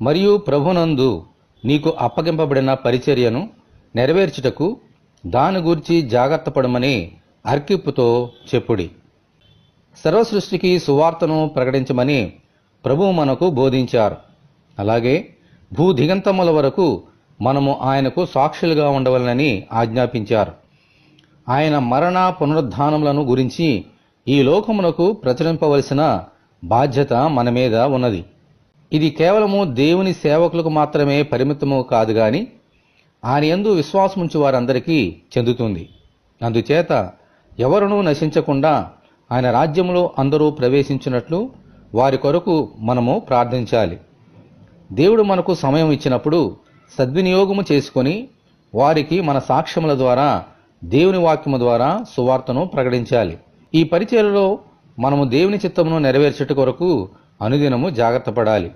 మరియు ప్రభునందు నీకు అప్పగింపబడిన పరిచర్యను నెరవేర్చుటకు దాని గూర్చి జాగ్రత్త పడమని అర్కిప్పుతో చెప్పుడి. సర్వసృష్టికి సువార్తను ప్రకటించమని ప్రభువు మనకు బోధించారు. అలాగే భూదిగంతముల వరకు మనము ఆయనకు సాక్షులుగా ఉండవలనని ఆజ్ఞాపించారు. ఆయన మరణ పునరుద్ధానములను గురించి ఈ లోకమునకు ప్రచురింపవలసిన బాధ్యత మన మీద ఉన్నది. ఇది కేవలము దేవుని సేవకులకు మాత్రమే పరిమితము కాదు గాని ఆయన యందు విశ్వాసముంచు వారందరికీ చెందుతుంది. అందుచేత ఎవరునూ నశించకుండా ఆయన రాజ్యములో అందరూ ప్రవేశించినట్లు వారి కొరకు మనము ప్రార్థించాలి. దేవుడు మనకు సమయం ఇచ్చినప్పుడు సద్వినియోగము చేసుకొని వారికి మన సాక్ష్యముల ద్వారా దేవుని వాక్యము ద్వారా సువార్తను ప్రకటించాలి. ఈ పరిచర్యలో మనము దేవుని చిత్తమును నెరవేర్చుట కొరకు అనుదినము జాగ్రత్త పడాలి.